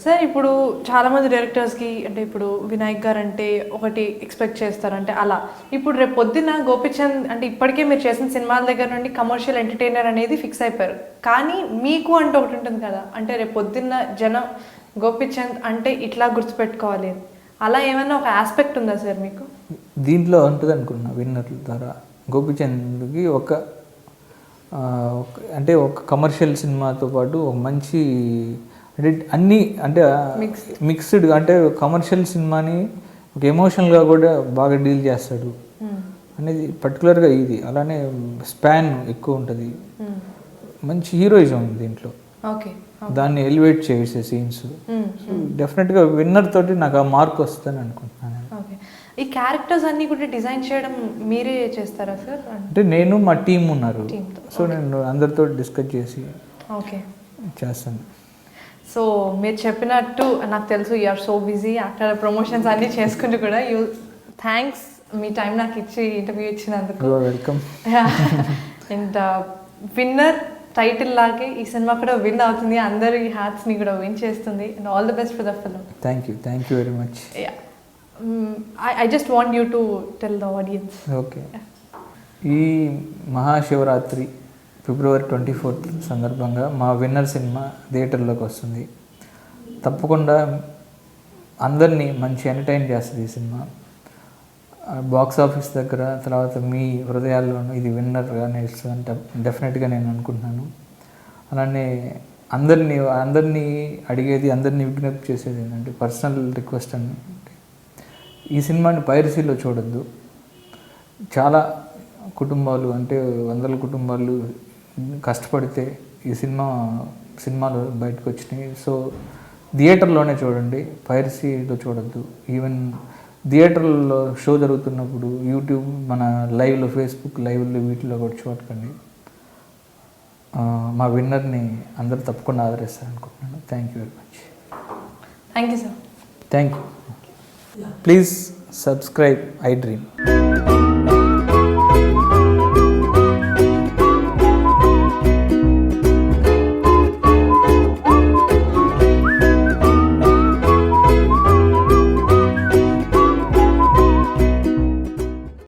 Sir ఇప్పుడు చాలామంది డైరెక్టర్స్కి అంటే ఇప్పుడు వినాయక్ గారు అంటే ఒకటి ఎక్స్పెక్ట్ చేస్తారంటే అలా ఇప్పుడు రేపు పొద్దున్న గోపిచంద్ అంటే ఇప్పటికే మీరు చేసిన సినిమాల దగ్గర నుండి కమర్షియల్ ఎంటర్టైనర్ అనేది ఫిక్స్ అయిపోయారు. కానీ మీకు అంటే ఒకటి ఉంటుంది కదా, అంటే రేపు పొద్దున్న జనం గోపిచంద్ అంటే ఇట్లా గుర్తుపెట్టుకోవాలి అని, అలా ఏమైనా ఒక ఆస్పెక్ట్ ఉందా సార్ మీకు? దీంట్లో ఉంటుంది అనుకున్నా విన్నర్ల ద్వారా గోపిచంద్కి అంటే ఒక కమర్షియల్ సినిమాతో పాటు ఒక మంచి అంటే అన్నీ అంటే మిక్స్డ్ అంటే కమర్షియల్ సినిమాని ఒక ఎమోషనల్గా కూడా బాగా డీల్ చేస్తాడు అనేది పర్టికులర్గా ఇది. అలానే స్పాన్ ఎక్కువ ఉంటుంది, మంచి హీరోయిజం ఉంది దీంట్లో, దాన్ని ఎలివేట్ చేసే సీన్స్. డెఫినెట్గా విన్నర్ తోటి నాకు ఆ మార్క్ వస్తుందని అనుకుంటున్నాను. ఈ క్యారెక్టర్స్ అన్నీ కూడా డిజైన్ చేయడం మీరే చేస్తారా సార్? అంటే నేను మా టీం ఉన్నారు, సో నేను అందరితో డిస్కస్ చేసి చేస్తాను. సో మీరు చెప్పినట్టు నాకు తెలుసు you are so busy after promotions అన్నీ చేసుకుంటూ కూడా. థ్యాంక్స్ మీ టైం నాకు ఇచ్చి ఇంటర్వ్యూ ఇచ్చినందుకు. వెల్కమ్. అండ్ విన్నర్ టైటిల్ లాగే ఈ సినిమా కూడా విన్ అవుతుంది, అందరి హార్ట్స్ని కూడా విన్ చేస్తుంది. And all the best for the film. Thank you very much. I just want you to tell the audience. Okay, ఈ మహాశివరాత్రి ఫిబ్రవరి 24th సందర్భంగా మా విన్నర్ సినిమా థియేటర్లోకి వస్తుంది. తప్పకుండా అందరినీ మంచి ఎంటర్టైన్ చేస్తుంది ఈ సినిమా. బాక్స్ ఆఫీస్ దగ్గర తర్వాత మీ హృదయాల్లోనూ ఇది విన్నర్గా నిలుస్తుందంటే డెఫినెట్గా నేను అనుకుంటున్నాను. అలానే అందరినీ అడిగేది, అందరినీ విజ్ఞప్తి చేసేది ఏంటంటే పర్సనల్ రిక్వెస్ట్ అంటే ఈ సినిమాని పైరసీలో చూడొద్దు. చాలా కుటుంబాలు అంటే వందల కుటుంబాలు కష్టపడితే ఈ సినిమాలు బయటకు వచ్చినాయి. సో థియేటర్లోనే చూడండి, పైరసీలో చూడొద్దు. ఈవెన్ థియేటర్లో షో జరుగుతున్నప్పుడు యూట్యూబ్ మన లైవ్లో ఫేస్బుక్ లైవ్లో వీటిలో కూడా చూడకండి. మా విన్నర్ని అందరూ తప్పకుండా ఆదరిస్తారు అనుకుంటున్నాను. Thank you very much. Thank you sir. Thank you. Please subscribe iDream.